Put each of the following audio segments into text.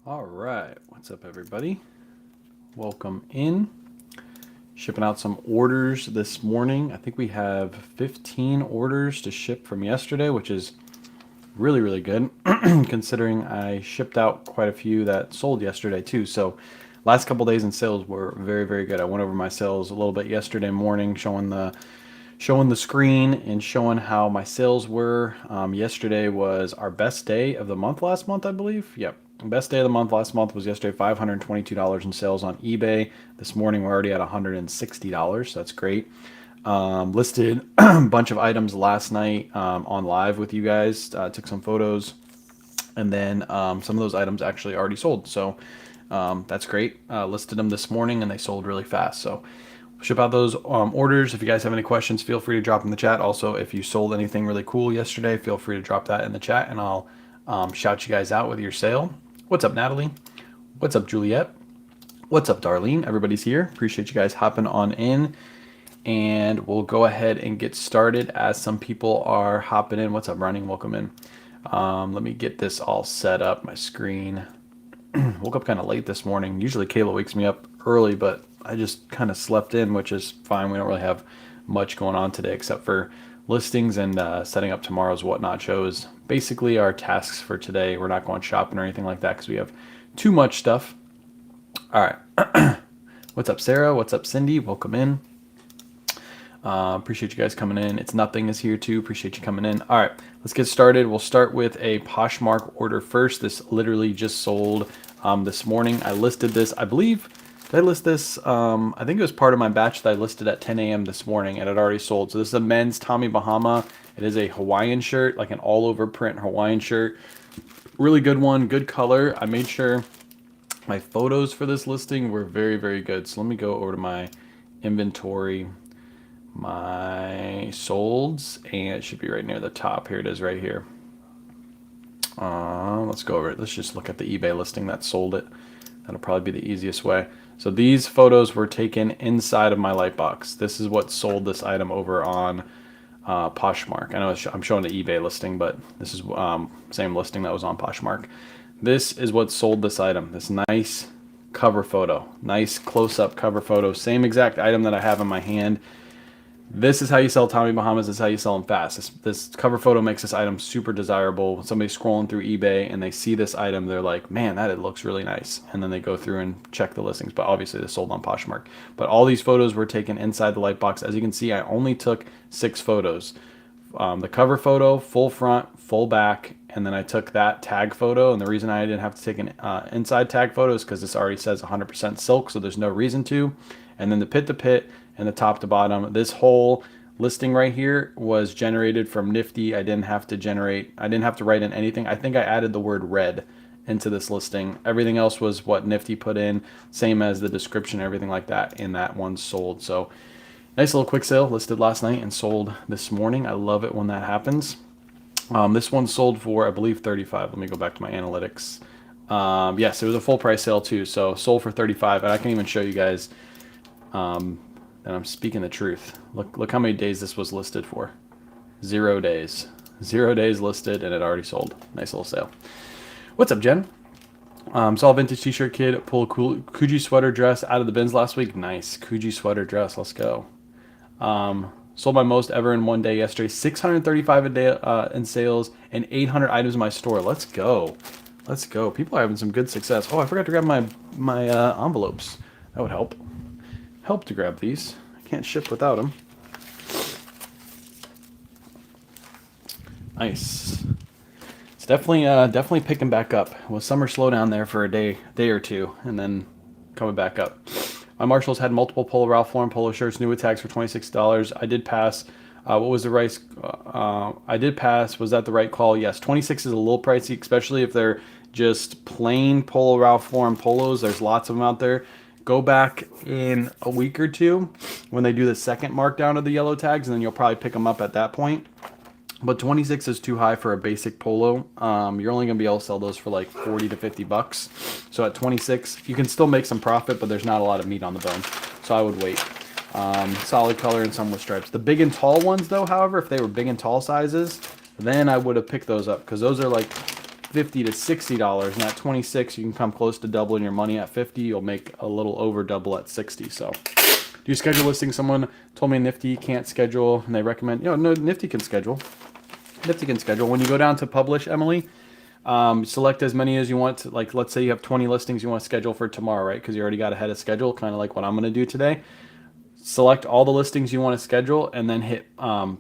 All right, what's up, everybody? Welcome in. Shipping out some orders this morning. I think we have 15 orders to ship from yesterday, which is really, really good considering I shipped out quite a few that sold yesterday too. So last couple days in sales were very, very good. I went over my sales a little bit yesterday morning, showing the screen and showing how my sales were. Yesterday was our best day of the month last month, I believe. Yep. Best day of the month last month was yesterday, $522 in sales on eBay. This morning we're already at $160, so that's great. Listed a bunch of items last night on live with you guys. Took some photos, and then some of those items actually already sold. So that's great. Listed them this morning, and they sold really fast. So ship out those orders. If you guys have any questions, feel free to drop in the chat. Also, if you sold anything really cool yesterday, feel free to drop that in the chat, and I'll shout you guys out with your sale. What's up, Natalie? What's up, Juliet? What's up, Darlene? Everybody's here. Appreciate you guys hopping on in. And we'll go ahead and get started as some people are hopping in. What's up, Running? Welcome in. Let me get this all set up, my screen. Woke up kind of late this morning. Usually Kayla wakes me up early, but I just kind of slept in, which is fine. We don't really have much going on today except for listings and setting up tomorrow's Whatnot shows. Basically our tasks for today. We're not going shopping or anything like that because we have too much stuff. All right. What's up, Sarah? What's up, Cindy? Welcome in. Appreciate you guys coming in. It's Nothing is here too. Appreciate you coming in. All right, let's get started. We'll start with a Poshmark order first. This literally just sold this morning. I listed this, I believe. Did I list this? I think it was part of my batch that I listed at 10 a.m. this morning, and it already sold. So this is a men's Tommy Bahama. It is a Hawaiian shirt, like an all-over print Hawaiian shirt. Really good one, good color. I made sure my photos for this listing were very, very good. So let me go over to my inventory, my solds, and it should be right near the top. Here it is right here. Let's go over it. Let's just look at the eBay listing that sold it. That'll probably be the easiest way. So these photos were taken inside of my light box. This is what sold this item over on Poshmark. I know I'm showing the eBay listing, but this is same listing that was on Poshmark. This is what sold this item. This nice cover photo, nice close-up cover photo, same exact item that I have in my hand. This is how you sell Tommy Bahamas. This is how you sell them fast. This cover photo makes this item super desirable. When somebody's scrolling through eBay and they see this item, they're like, man, that it looks really nice. And then they go through and check the listings. But obviously, this sold on Poshmark. But all these photos were taken inside the light box. As you can see, I only took 6 photos. The cover photo, full front, full back, and then I took that tag photo. And the reason I didn't have to take an inside tag photo is because this already says 100% silk, so there's no reason to. And then the pit to pit and the top to bottom. This whole listing right here was generated from Nifty. I didn't have to write in anything. I think I added the word red into this listing. Everything else was what Nifty put in, same as the description, everything like that, and that one sold. So nice little quick sale, listed last night and sold this morning. I love it when that happens. This one sold for, I believe, 35. Let me go back to my analytics. Yes, it was a full price sale too, so sold for 35, and I can even show you guys and I'm speaking the truth. Look how many days this was listed for. 0 days. 0 days listed, and it already sold. Nice little sale. What's up, Jen? Saw a vintage t-shirt kid pull a cool Coogee sweater dress out of the bins last week. Nice. Coogee sweater dress. Let's go. Sold my most ever in one day yesterday. 635 a day in sales and 800 items in my store. Let's go. Let's go. People are having some good success. Oh, I forgot to grab my envelopes. That would help. Help to grab these. I can't ship without them. Nice. It's definitely picking back up. Well, summer slowdown there for a day or two, and then coming back up. My Marshalls had multiple Polo Ralph Lauren polo shirts, new with tags for $26. I did pass. What was the right? I did pass. Was that the right call? Yes. 26 is a little pricey, especially if they're just plain Polo Ralph Lauren polos. There's lots of them out there. Go back in a week or two when they do the second markdown of the yellow tags, and then you'll probably pick them up at that point. But 26 is too high for a basic polo. You're only going to be able to sell those for like 40 to 50 bucks. So at 26, you can still make some profit, but there's not a lot of meat on the bone. So I would wait. Solid color and some with stripes. The big and tall ones, though, however, if they were big and tall sizes, then I would have picked those up because those are like $50 to $60, and at 26 you can come close to doubling your money. At 50 you'll make a little over double at 60. So do you schedule listings? Someone told me Nifty can't schedule, and they recommend, no, Nifty can schedule. Nifty can schedule. When you go down to publish, Emily, select as many as you want. Like, let's say you have 20 listings you want to schedule for tomorrow, right? Because you already got ahead of schedule, kind of like what I'm going to do today. Select all the listings you want to schedule, and then hit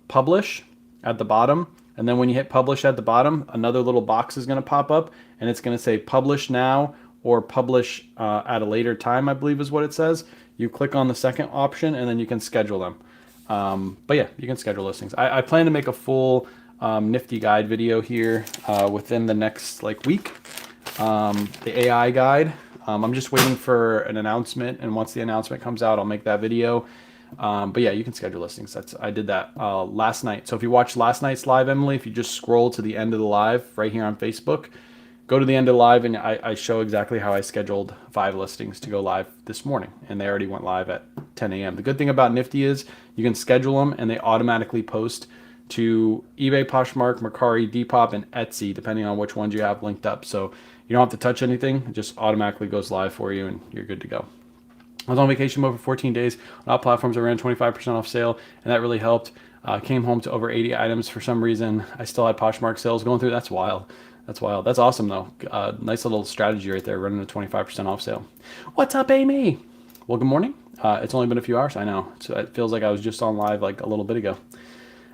publish at the bottom. And then when you hit publish at the bottom, another little box is going to pop up, and it's going to say publish now or publish at a later time, I believe is what it says. You click on the second option, and then you can schedule them. But yeah, you can schedule listings. I plan to make a full Nifty guide video here within the next week. The AI guide. I'm just waiting for an announcement, and once the announcement comes out, I'll make that video. But yeah, you can schedule listings. I did that last night. So if you watched last night's live, Emily, if you just scroll to the end of the live right here on Facebook, go to the end of the live, and I show exactly how I scheduled 5 listings to go live this morning, and they already went live at 10 a.m. The good thing about Nifty is you can schedule them, and they automatically post to eBay, Poshmark, Mercari, Depop, and Etsy, depending on which ones you have linked up. So you don't have to touch anything. It just automatically goes live for you, and you're good to go. I was on vacation mode for 14 days. On all platforms, I ran 25% off sale, and that really helped. Came home to over 80 items. For some reason, I still had Poshmark sales going through. That's wild. That's wild. That's awesome, though. Nice little strategy right there, running a 25% off sale. What's up, Amy? Well, good morning. It's only been a few hours, I know. So it feels like I was just on live like a little bit ago.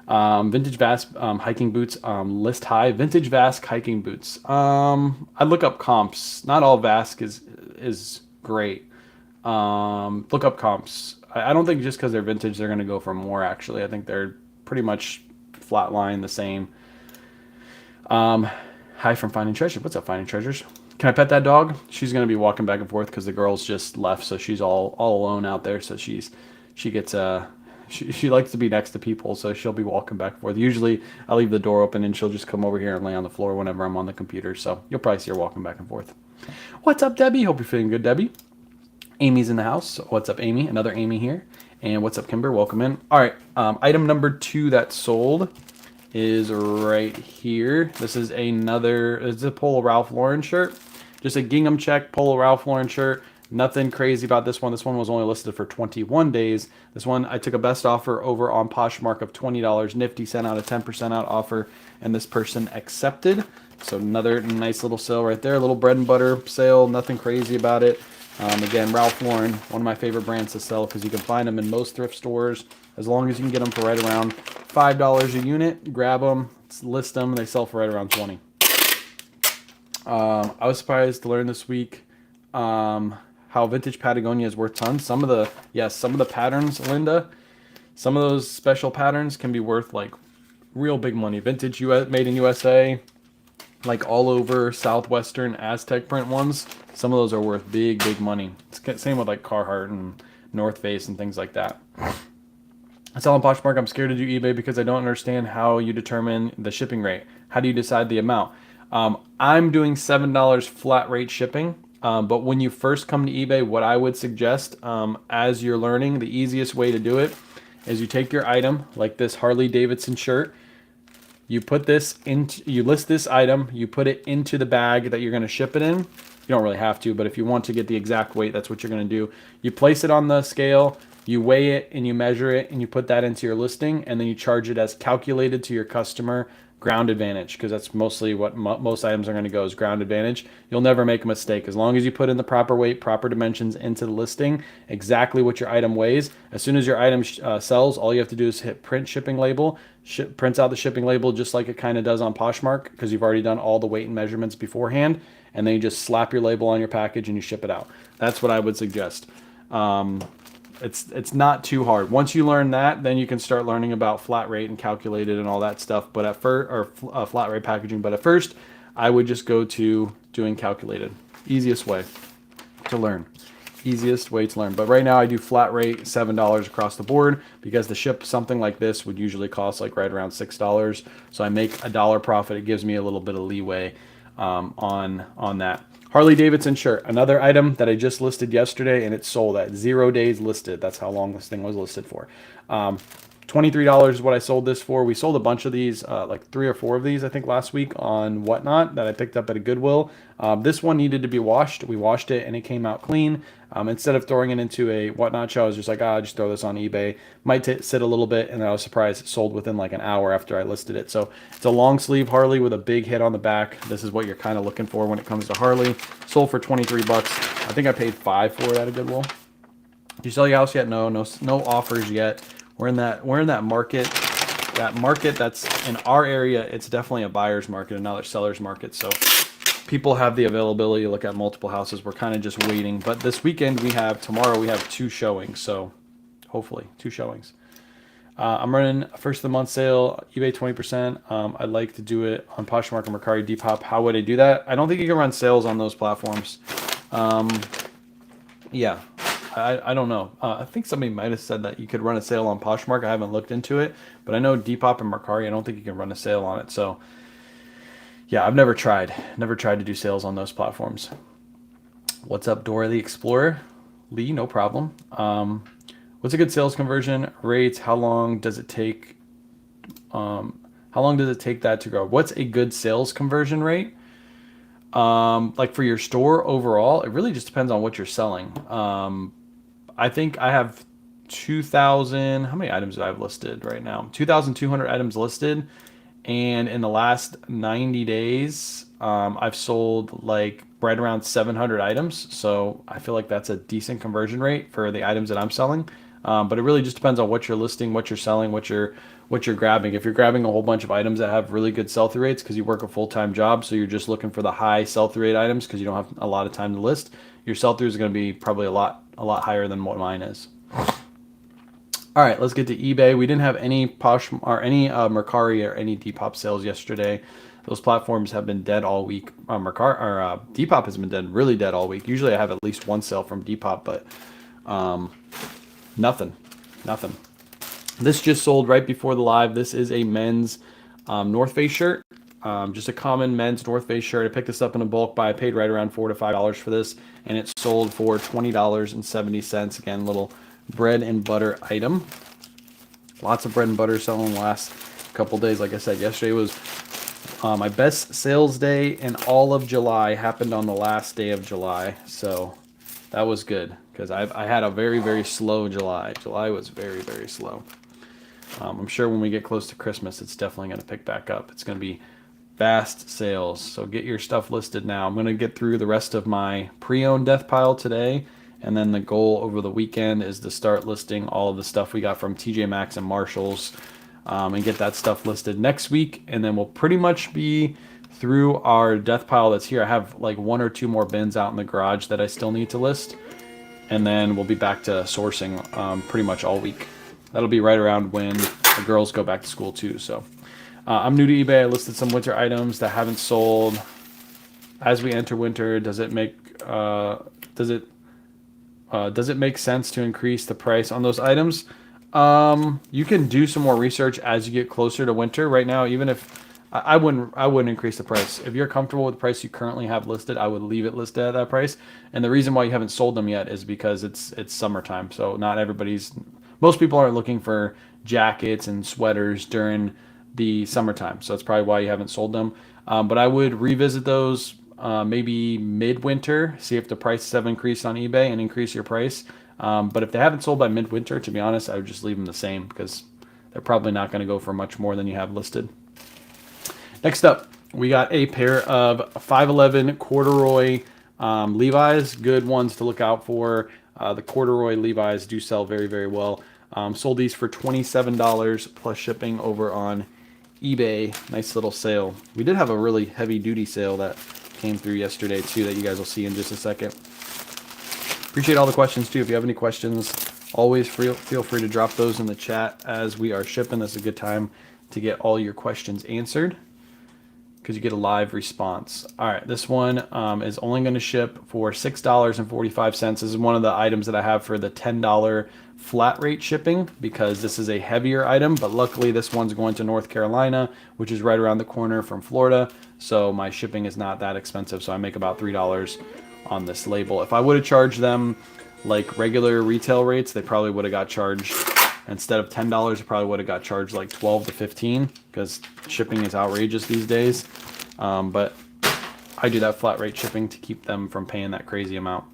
Vintage Vask hiking boots, list high. Vintage Vask hiking boots. I look up comps. Not all Vask is great. Look up comps. I don't think just because they're vintage they're going to go for more, actually. I think they're pretty much flatline the same. Hi from Finding Treasure. What's up, Finding Treasures? Can I pet that dog? She's going to be walking back and forth because the girls just left, so she's all alone out there. So she gets she likes to be next to people, so she'll be walking back and forth. Usually I leave the door open and she'll just come over here and lay on the floor whenever I'm on the computer. So you'll probably see her walking back and forth. What's up, Debbie? Hope you're feeling good, Debbie. Amy's in the house. What's up, Amy? Another Amy here. And what's up, Kimber? Welcome in. All right. Item number 2 that sold is right here. This is it's a Polo Ralph Lauren shirt. Just a gingham check Polo Ralph Lauren shirt. Nothing crazy about this one. This one was only listed for 21 days. This one, I took a best offer over on Poshmark of $20. Nifty sent out a 10% out offer, and this person accepted. So another nice little sale right there. A little bread and butter sale. Nothing crazy about it. Again, Ralph Lauren, one of my favorite brands to sell because you can find them in most thrift stores. As long as you can get them for right around $5 a unit, grab them, list them, they sell for right around 20. I was surprised to learn this week how vintage Patagonia is worth tons. Some of the patterns, Linda, some of those special patterns can be worth like real big money. Vintage made in USA, like all over Southwestern Aztec print ones. Some of those are worth big money. It's same with like Carhartt and North Face and things like that. I sell on Poshmark. I'm scared to do eBay because I don't understand how you determine the shipping rate. How do you decide the amount? I'm doing $7 flat rate shipping. But when you first come to eBay, what I would suggest as you're learning, the easiest way to do it is you take your item, like this Harley Davidson shirt, you list this item, you put it into the bag that you're going to ship it in. You don't really have to, but if you want to get the exact weight, that's what you're going to do. You place it on the scale, you weigh it, and you measure it, and you put that into your listing, and then you charge it as calculated to your customer. Ground advantage, because that's mostly what most items are going to go is ground advantage. You'll never make a mistake as long as you put in the proper weight, proper dimensions into the listing, exactly what your item weighs. As soon as your item sells, all you have to do is hit print shipping label. Prints out the shipping label just like it kind of does on Poshmark because you've already done all the weight and measurements beforehand, and then you just slap your label on your package and you ship it out. That's what I would suggest. It's not too hard. Once you learn that, then you can start learning about flat rate and calculated and all that stuff. But flat rate packaging. But at first, I would just go to doing calculated. Easiest way to learn. Easiest way to learn. But right now, I do flat rate $7 across the board because to ship something like this would usually cost like right around $6. So I make $1 profit. It gives me a little bit of leeway on that. Harley Davidson shirt, another item that I just listed yesterday, and it sold at 0 days listed. That's how long this thing was listed for. $23 is what I sold this for. We sold a bunch of these, like 3 or 4 of these, I think, last week on Whatnot that I picked up at a Goodwill. This one needed to be washed. We washed it and it came out clean. Instead of throwing it into a Whatnot show, I was just like, just throw this on eBay. Might sit a little bit, and I was surprised it sold within like an hour after I listed it. So it's a long sleeve Harley with a big hit on the back. This is what you're kind of looking for when it comes to Harley. Sold for 23 bucks. I think I paid 5 for it at a Goodwill. Did you sell your house yet? No offers yet. We're in that market. That market that's in our area, it's definitely a buyer's market and not a seller's market. So people have the availability to look at multiple houses. We're kind of just waiting. But this weekend tomorrow we have 2 showings. So hopefully 2 showings. I'm running a first of the month sale, eBay 20%. I'd like to do it on Poshmark and Mercari Depop. How would I do that? I don't think you can run sales on those platforms. Yeah. I don't know. I think somebody might have said that you could run a sale on Poshmark. I haven't looked into it, but I know Depop and Mercari, I don't think you can run a sale on it. So yeah, I've never tried to do sales on those platforms. What's up, Dora the Explorer? Lee, no problem. What's a good sales conversion rate? How long does it take? That to grow? What's a good sales conversion rate? Like for your store overall, it really just depends on what you're selling. I think I have 2,000, how many items do I have listed right now? 2,200 items listed. And in the last 90 days, I've sold like right around 700 items. So I feel like that's a decent conversion rate for the items that I'm selling. But it really just depends on what you're listing, what you're selling, what you're grabbing. If you're grabbing a whole bunch of items that have really good sell-through rates because you work a full-time job, so you're just looking for the high sell-through rate items because you don't have a lot of time to list, your sell-through is going to be probably a lot higher than what mine is. All right, let's get to eBay. We didn't have any Mercari or any Depop sales yesterday. Those platforms have been dead all week. Depop has been really dead all week. Usually I have at least one sale from Depop, but nothing. This just sold right before the live. This is a men's North Face shirt. Just a common men's North Face shirt. I picked this up in a bulk buy. I paid right around $4 to $5 for this, and it sold for $20.70. Again, little bread and butter item. Lots of bread and butter selling the last couple days. Like I said, yesterday was my best sales day in all of July. Happened on the last day of July, so that was good because I had a very, very slow July. July was very, very slow. I'm sure when we get close to Christmas, it's definitely going to pick back up. It's going to be fast sales, so get your stuff listed now. I'm going to get through the rest of my pre-owned death pile today, and then the goal over the weekend is to start listing all of the stuff we got from TJ Maxx and Marshalls, and get that stuff listed next week, and then we'll pretty much be through our death pile that's here. I have like 1 or 2 more bins out in the garage that I still need to list, and then we'll be back to sourcing pretty much all week. That'll be right around when the girls go back to school too. So I'm new to eBay. I listed some winter items that haven't sold. As we enter winter, does it make sense to increase the price on those items? You can do some more research as you get closer to winter. Right now, even if I wouldn't increase the price. If you're comfortable with the price you currently have listed, I would leave it listed at that price. And the reason why you haven't sold them yet is because it's summertime. So most people aren't looking for jackets and sweaters during the summertime. So that's probably why you haven't sold them. But I would revisit those maybe midwinter, see if the prices have increased on eBay and increase your price. But if they haven't sold by midwinter, to be honest, I would just leave them the same because they're probably not going to go for much more than you have listed. Next up, we got a pair of 511 corduroy Levi's. Good ones to look out for. The corduroy Levi's do sell very, very well. Sold these for $27 plus shipping over on eBay. Nice little sale. We did have a really heavy duty sale that came through yesterday too that you guys will see in just a second. Appreciate all the questions too. If you have any questions, always feel free to drop those in the chat as we are shipping. This is a good time to get all your questions answered because you get a live response. All right, this one is only going to ship for $6.45. This is one of the items that I have for the $10 flat rate shipping because this is a heavier item, but luckily this one's going to North Carolina, which is right around the corner from Florida, so my shipping is not that expensive, so I make about $3 on this label. If I would have charged them like regular retail rates, they probably would have got charged Instead of $10, I probably would have got charged like 12 to 15 because shipping is outrageous these days. But I do that flat rate shipping to keep them from paying that crazy amount.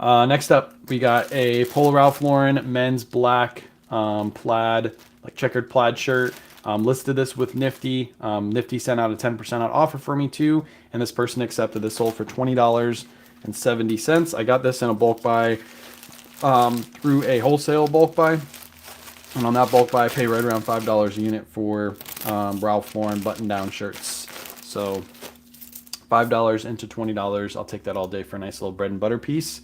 Next up, we got a Polo Ralph Lauren men's black plaid, like checkered plaid shirt. Listed this with Nifty. Nifty sent out a 10% out offer for me too, and this person accepted. This sold for $20.70. I got this in a bulk buy through a wholesale bulk buy, and on that bulk buy, I pay right around $5 a unit for Ralph Lauren button-down shirts. So $5 into $20. I'll take that all day for a nice little bread and butter piece.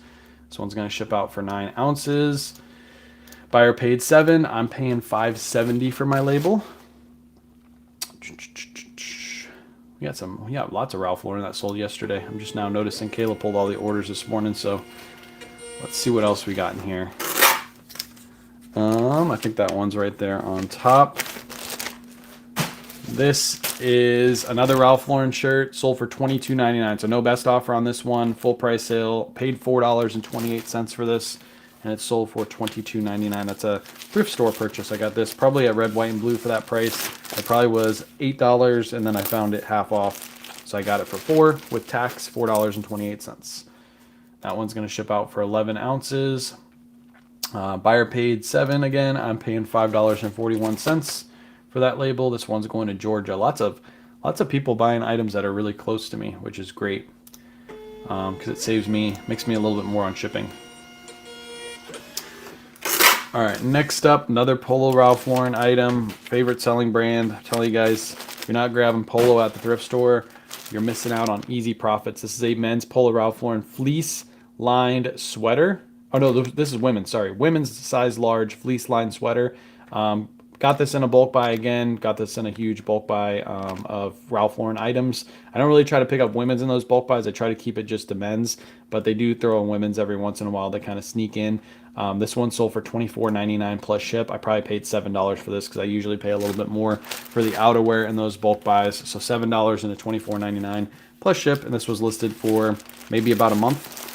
This one's going to ship out for 9 ounces. Buyer paid $7. I'm paying $5.70 for my label. We got lots of Ralph Lauren that sold yesterday. I'm just now noticing Kayla pulled all the orders this morning, so let's see what else we got in here. I think that one's right there on top. This is another Ralph Lauren shirt, sold for $22.99. So no best offer on this one. Full price sale. Paid $4.28 for this, and it sold for $22.99. That's a thrift store purchase. I got this probably at Red, White, and Blue for that price. It probably was $8, and then I found it half off. So I got it for $4 with tax, $4.28. That one's going to ship out for 11 ounces. Buyer paid $7 again. I'm paying $5.41 for that label. This one's going to Georgia. Lots of people buying items that are really close to me, which is great because it makes me a little bit more on shipping. All right, next up, another Polo Ralph Lauren item, favorite selling brand. I tell you guys, if you're not grabbing Polo at the thrift store, you're missing out on easy profits. This is a men's Polo Ralph Lauren fleece lined sweater. Oh no, this is women's. Sorry, women's size large fleece lined sweater. Got this in a bulk buy again. Got this in a huge bulk buy of Ralph Lauren items. I don't really try to pick up women's in those bulk buys. I try to keep it just to men's, but they do throw in women's every once in a while. They kind of sneak in. This one sold for $24.99 plus ship. I probably paid $7 for this because I usually pay a little bit more for the outerwear in those bulk buys. So $7 into $24.99 plus ship, and this was listed for maybe about a month.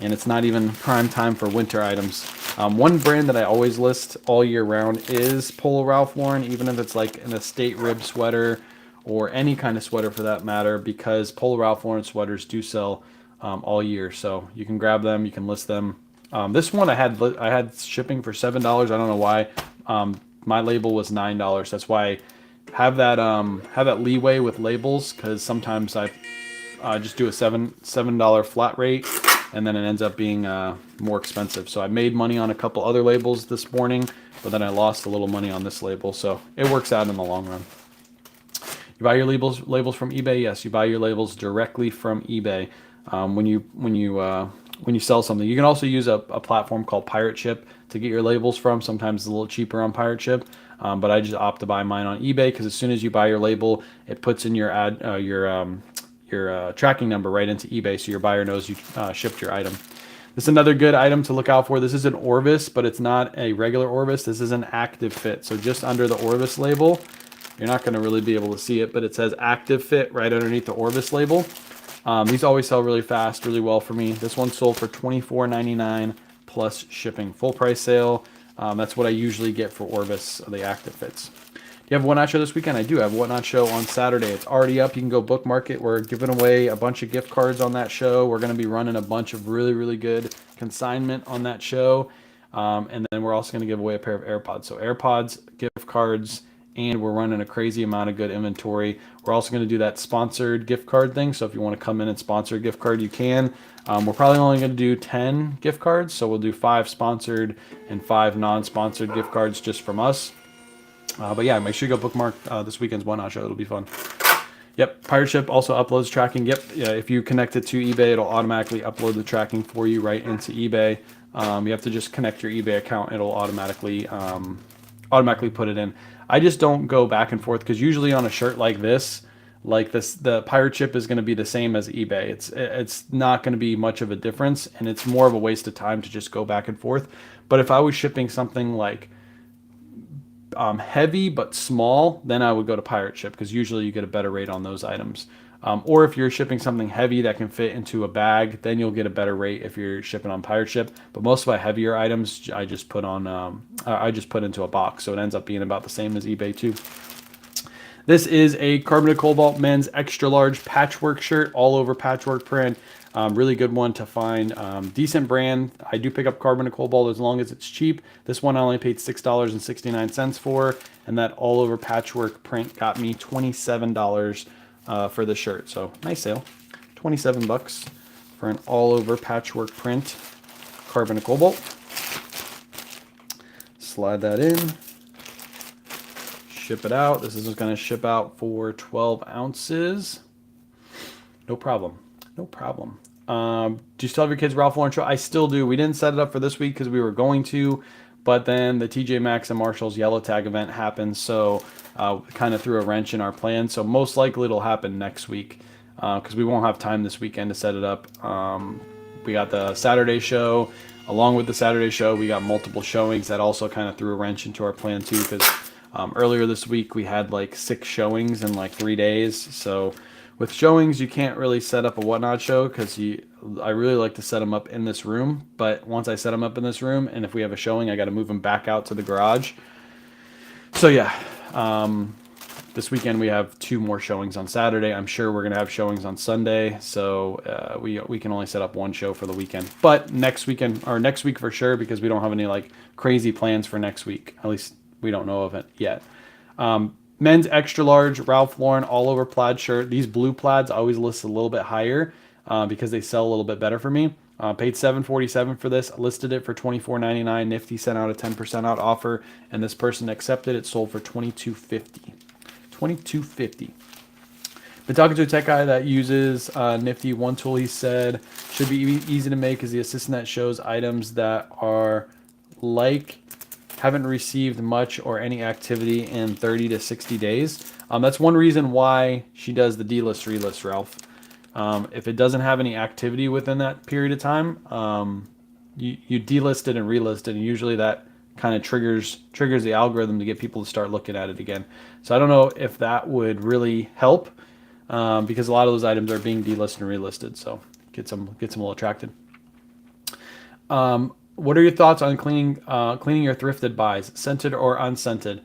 And it's not even prime time for winter items. One brand that I always list all year round is Polo Ralph Lauren, even if it's like an estate rib sweater or any kind of sweater for that matter, because Polo Ralph Lauren sweaters do sell all year. So you can grab them, you can list them. This one I had shipping for $7. I don't know why. My label was $9. That's why I have that leeway with labels, because sometimes I just do a $7 flat rate, and then it ends up being more expensive. So I made money on a couple other labels this morning, but then I lost a little money on this label. So it works out in the long run. You buy your labels from eBay? Yes, you buy your labels directly from eBay. When you sell something, you can also use a platform called Pirate Ship to get your labels from. Sometimes it's a little cheaper on Pirate Ship, but I just opt to buy mine on eBay because as soon as you buy your label, it puts in your tracking number right into eBay, so your buyer knows you shipped your item. This is another good item to look out for. This is an Orvis, but it's not a regular Orvis. This is an active fit. So just under the Orvis label, you're not going to really be able to see it, but it says active fit right underneath the Orvis label. These always sell really fast, really well for me. This one sold for $24.99 plus shipping. Full price sale. That's what I usually get for Orvis, the active fits. Do you have a Whatnot show this weekend? I do have a Whatnot show on Saturday. It's already up. You can go bookmark it. We're giving away a bunch of gift cards on that show. We're going to be running a bunch of really, really good consignment on that show. And then we're also going to give away a pair of AirPods. So AirPods, gift cards, and we're running a crazy amount of good inventory. We're also going to do that sponsored gift card thing. So if you want to come in and sponsor a gift card, you can. We're probably only going to do 10 gift cards. So we'll do 5 sponsored and 5 non-sponsored gift cards just from us. But yeah, make sure you go bookmark this weekend's Whatnot show. It'll be fun. Yep, Pirate Ship also uploads tracking. Yep, yeah, if you connect it to eBay, it'll automatically upload the tracking for you right into eBay. You have to just connect your eBay account. It'll automatically put it in. I just don't go back and forth because usually on a shirt like this, the Pirate Ship is going to be the same as eBay. It's not going to be much of a difference, and it's more of a waste of time to just go back and forth. But if I was shipping something like heavy but small, then I would go to Pirate Ship because usually you get a better rate on those items. Or if you're shipping something heavy that can fit into a bag, then you'll get a better rate if you're shipping on Pirate Ship. But most of my heavier items, I just put on I just put into a box, so it ends up being about the same as eBay too. This is a Carbonated Cobalt men's extra large patchwork shirt, all over patchwork print. Really good one to find. Decent brand. I do pick up Carbonated Cobalt as long as it's cheap. This one I only paid $6.69 for, and that all over patchwork print got me $27 for the shirt. So nice sale. 27 bucks for an all over patchwork print Carbonated Cobalt. Slide that in. Ship it out. This is going to ship out for 12 ounces. No problem. No problem. Do you still have your kids' Ralph Lauren show? I still do. We didn't set it up for this week because we were going to, but then the TJ Maxx and Marshall's Yellow Tag event happened, so kind of threw a wrench in our plan. So most likely it'll happen next week because we won't have time this weekend to set it up. We got the Saturday show. Along with the Saturday show, we got multiple showings that also kind of threw a wrench into our plan too, because earlier this week we had like 6 showings in like 3 days. So with showings, you can't really set up a whatnot show because I really like to set them up in this room. But once I set them up in this room, and if we have a showing, I got to move them back out to the garage. So yeah, this weekend we have 2 more showings on Saturday. I'm sure we're gonna have showings on Sunday, so we can only set up 1 show for the weekend. But next weekend, or next week for sure, because we don't have any like crazy plans for next week. At least we don't know of it yet. Men's extra large Ralph Lauren all over plaid shirt. These blue plaids I always list a little bit higher because they sell a little bit better for me. Paid $7.47 for this. Listed it for $24.99. Nifty sent out a 10% out offer, and this person accepted it. Sold for $22.50. $22.50. Been talking to a tech guy that uses Nifty. One tool he said should be easy to make is the assistant that shows items that are like haven't received much or any activity in 30 to 60 days. That's one reason why she does the delist relist, Ralph. If it doesn't have any activity within that period of time, you delist it and relist it, and usually that kind of triggers the algorithm to get people to start looking at it again. So I don't know if that would really help because a lot of those items are being delisted and relisted, so gets them a little attracted. What are your thoughts on cleaning your thrifted buys, scented or unscented?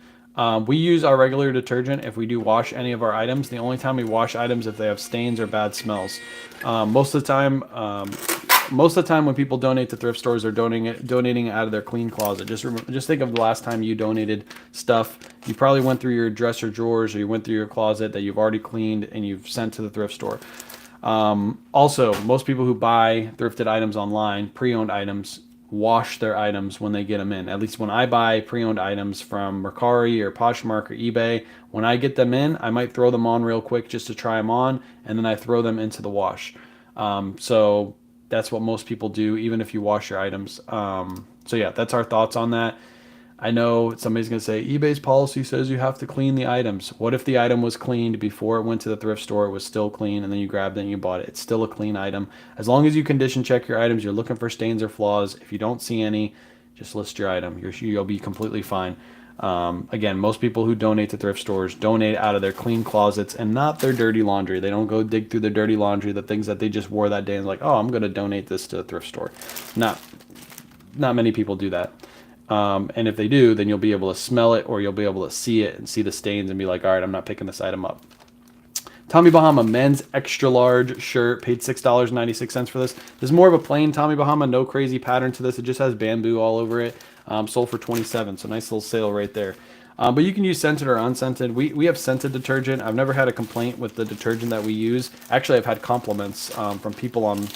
We use our regular detergent if we do wash any of our items. The only time we wash items if they have stains or bad smells. Most of the time when people donate to thrift stores, they're donating it out of their clean closet. Just think of the last time you donated stuff. You probably went through your dresser drawers or you went through your closet that you've already cleaned and you've sent to the thrift store. Also, most people who buy thrifted items online, pre-owned items, wash their items when they get them in. At least when I buy pre-owned items from Mercari or Poshmark or eBay, when I get them in, I might throw them on real quick just to try them on, and then I throw them into the wash. So that's what most people do, even if you wash your items. So yeah, that's our thoughts on that. I know somebody's going to say, eBay's policy says you have to clean the items. What if the item was cleaned before it went to the thrift store, it was still clean, and then you grabbed it and you bought it? It's still a clean item. As long as you condition check your items, you're looking for stains or flaws. If you don't see any, just list your item. You'll be completely fine. Again, most people who donate to thrift stores donate out of their clean closets and not their dirty laundry. They don't go dig through their dirty laundry, the things that they just wore that day and like, oh, I'm going to donate this to the thrift store. Not many people do that. And if they do, then you'll be able to smell it or you'll be able to see it and see the stains and be like, all right, I'm not picking this item up. Tommy Bahama men's extra large shirt, paid $6.96 for this. This is more of a plain Tommy Bahama, no crazy pattern to this. It just has bamboo all over it. Sold for $27, so nice little sale right there. But you can use scented or unscented. We have scented detergent. I've never had a complaint with the detergent that we use. Actually, I've had compliments from people on.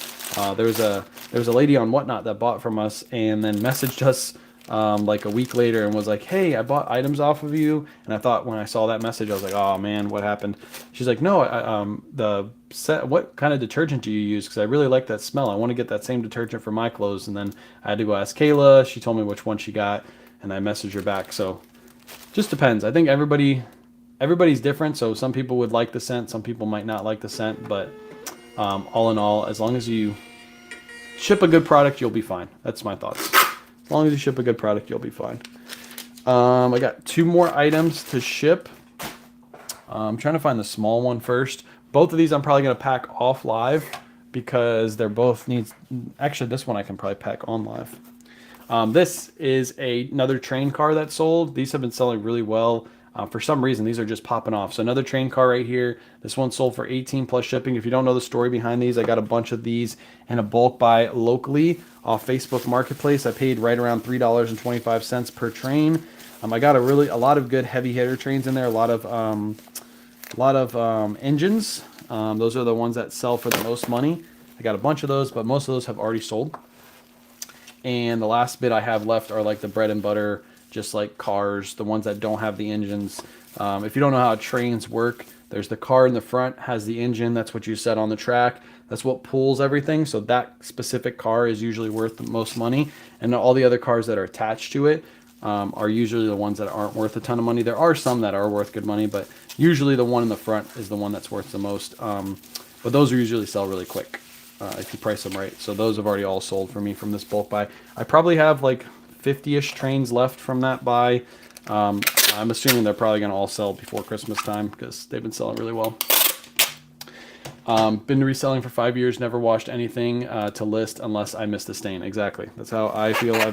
There was a lady on Whatnot that bought from us and then messaged us like a week later and was like, hey, I bought items off of you. And I thought when I saw that message, I was like, oh man, what happened? She's like, no, what kind of detergent do you use? Because I really like that smell. I want to get that same detergent for my clothes. And then I had to go ask Kayla. She told me which one she got, and I messaged her back. So just depends. I think everybody's different. So some people would like the scent, some people might not like the scent. But all in all, as long as you ship a good product, you'll be fine. That's my thoughts. As long as you ship a good product, you'll be fine. I got 2 more items to ship. I'm trying to find the small one first. Both of these I'm probably going to pack off live because they're both needs. Actually, this one I can probably pack on live. This is another train car that sold. These have been selling really well. For some reason, these are just popping off. So another train car right here. This one sold for 18 plus shipping. If you don't know the story behind these, I got a bunch of these in a bulk buy locally off Facebook Marketplace. I paid right around $3.25 per train. I got a lot of good heavy hitter trains in there. A lot of engines. Those are the ones that sell for the most money. I got a bunch of those, but most of those have already sold. And the last bit I have left are like the bread and butter, just like cars, the ones that don't have the engines. If you don't know how trains work, there's the car in the front, has the engine. That's what you set on the track. That's what pulls everything. So that specific car is usually worth the most money. And all the other cars that are attached to it are usually the ones that aren't worth a ton of money. There are some that are worth good money, but usually the one in the front is the one that's worth the most. But those usually sell really quick if you price them right. So those have already all sold for me from this bulk buy. I probably have like 50-ish trains left from that buy. I'm assuming they're probably going to all sell before Christmas time because they've been selling really well. Been reselling for 5 years, never washed anything to list unless I missed a stain. Exactly. That's how I feel. I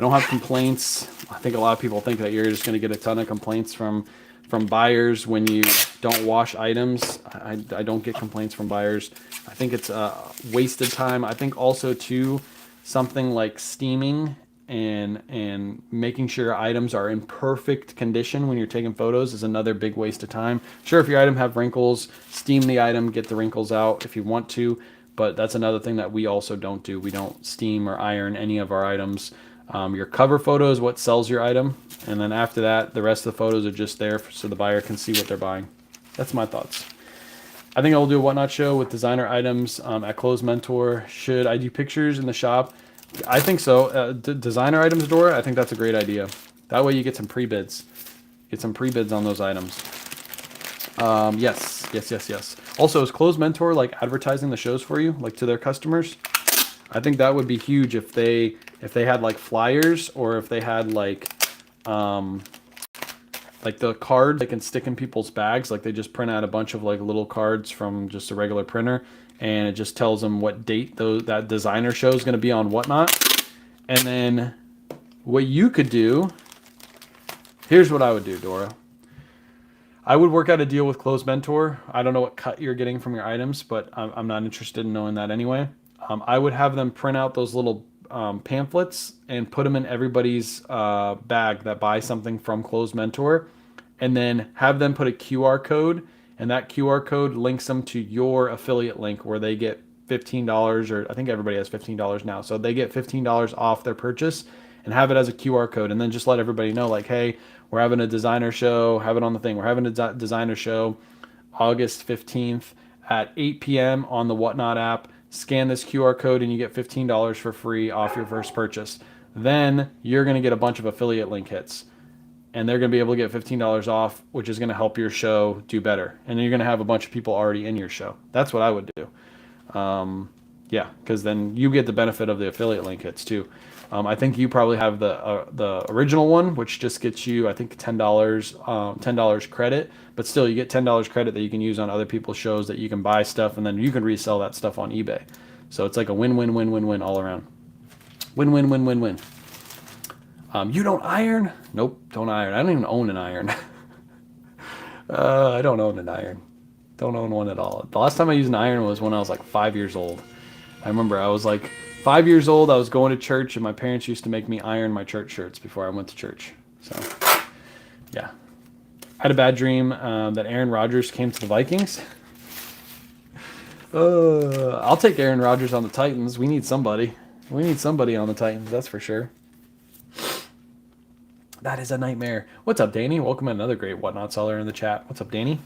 don't have complaints. I think a lot of people think that you're just going to get a ton of complaints from buyers when you don't wash items. I don't get complaints from buyers. I think it's wasted time. I think also too, something like steaming and making sure items are in perfect condition when you're taking photos is another big waste of time. Sure, if your item have wrinkles, steam the item, get the wrinkles out if you want to, but that's another thing that we also don't do. We don't steam or iron any of our items. Your cover photo is what sells your item, and then after that, the rest of the photos are just there so the buyer can see what they're buying. That's my thoughts. I think I'll do a Whatnot show with designer items at Clothes Mentor. Should I do pictures in the shop? I think so. Designer items, Dora, I think that's a great idea. That way you get some pre-bids. Get some pre-bids on those items. Yes. Also, is Clothes Mentor like advertising the shows for you, like to their customers? I think that would be huge if they had like flyers, or if they had like the cards they can stick in people's bags. Like they just print out a bunch of like little cards from just a regular printer, and it just tells them what date that designer show is going to be on Whatnot. And then what you could do, here's what I would do, Dora. I would work out a deal with Clothes Mentor. I don't know what cut you're getting from your items, but I'm not interested in knowing that anyway. I would have them print out those little pamphlets and put them in everybody's bag that buys something from Clothes Mentor, and then have them put a QR code, and that QR code links them to your affiliate link where they get $15, or I think everybody has $15 now, so they get $15 off their purchase, and have it as a QR code, and then just let everybody know, like, hey, we're having a designer show, have it on the thing, we're having a designer show August 15th at 8 p.m. on the Whatnot app. Scan this QR code and you get $15 for free off your first purchase. Then you're going to get a bunch of affiliate link hits, and they're going to be able to get $15 off, which is going to help your show do better. And then you're going to have a bunch of people already in your show. That's what I would do. Yeah, because then you get the benefit of the affiliate link hits too. I think you probably have the original one, which just gets you, I think, $10 credit. But still, you get $10 credit that you can use on other people's shows, that you can buy stuff, and then you can resell that stuff on eBay. So it's like a win-win-win-win-win all around. Win-win-win-win-win. You don't iron? Nope, don't iron. I don't even own an iron. I don't own an iron. Don't own one at all. The last time I used an iron was when I was like 5 years old. I remember I was like 5 years old. I was going to church, and my parents used to make me iron my church shirts before I went to church. So, yeah. I had a bad dream that Aaron Rodgers came to the Vikings. I'll take Aaron Rodgers on the Titans. We need somebody. We need somebody on the Titans, that's for sure. That is a nightmare. What's up, Danny? Welcome, another great Whatnot seller in the chat. What's up, Danny?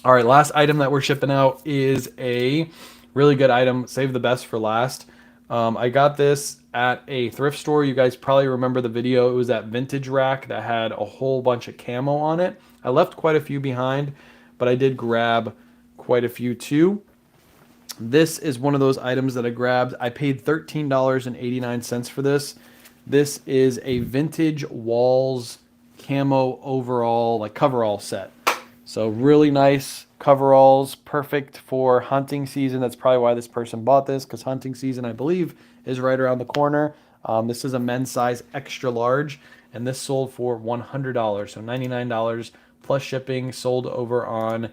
All right, last item that we're shipping out is a really good item. Save the best for last. I got this at a thrift store. You guys probably remember the video. It was that vintage rack that had a whole bunch of camo on it. I left quite a few behind, but I did grab quite a few too. This is one of those items that I grabbed. I paid $13.89 for this. This is a vintage walls camo overall, like coverall set. So really nice coveralls, perfect for hunting season. That's probably why this person bought this, because hunting season, I believe, is right around the corner. This is a men's size extra large, and this sold for $100, so $99 plus shipping, sold over on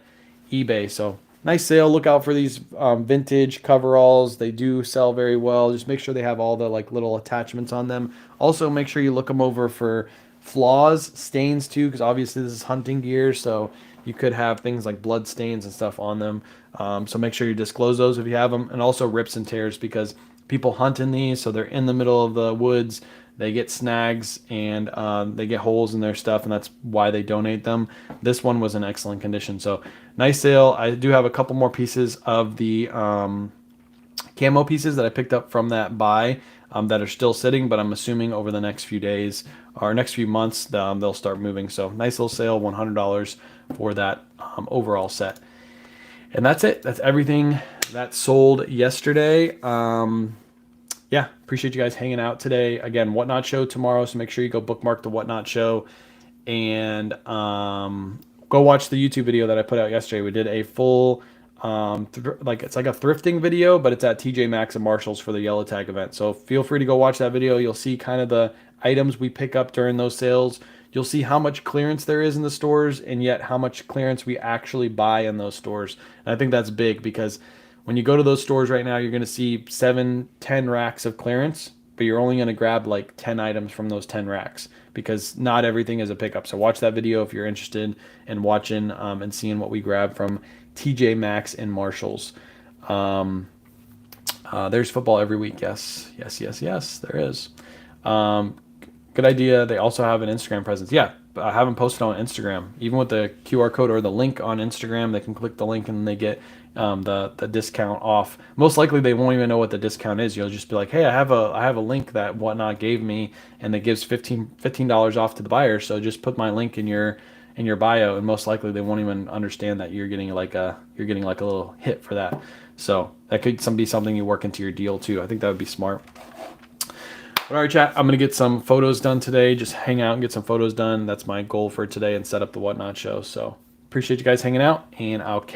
eBay. So nice sale. Look out for these vintage coveralls. They do sell very well. Just make sure they have all the like little attachments on them. Also, make sure you look them over for flaws, stains too, because obviously this is hunting gear, so you could have things like blood stains and stuff on them. So make sure you disclose those if you have them, and also rips and tears, because people hunt in these, so they're in the middle of the woods. They get snags and they get holes in their stuff, and that's why they donate them. This one was in excellent condition, so nice sale. I do have a couple more pieces of the camo pieces that I picked up from that buy that are still sitting, but I'm assuming over the next few days or next few months they'll start moving. So nice little sale, $100 for that overall set. And that's it. That's everything that sold yesterday. Yeah, appreciate you guys hanging out today. Again, Whatnot Show tomorrow, so make sure you go bookmark the Whatnot Show and go watch the YouTube video that I put out yesterday. We did a full it's like a thrifting video, but it's at TJ Maxx and Marshalls for the yellow tag event. So feel free to go watch that video. You'll see kind of the items we pick up during those sales. You'll see how much clearance there is in the stores, and yet how much clearance we actually buy in those stores. And I think that's big, because when you go to those stores right now, you're going to see 7-10 racks of clearance, but you're only going to grab like 10 items from those 10 racks, because not everything is a pickup. So watch that video if you're interested in watching and seeing what we grab from TJ Maxx and Marshalls. There's football every week. Yes, there is. Good idea. They also have an Instagram presence. Yeah, I haven't posted on Instagram. Even with the QR code or the link on Instagram, they can click the link and they get the discount off. Most likely they won't even know what the discount is. You'll just be like, hey, I have a link that Whatnot gave me, and it gives $15 off to the buyer. So just put my link in your bio, and most likely they won't even understand that you're getting like a little hit for that. So that could be something you work into your deal too. I think that would be smart. But all right, chat, I'm going to get some photos done today. Just hang out and get some photos done. That's my goal for today, and set up the Whatnot Show. So appreciate you guys hanging out, and I'll catch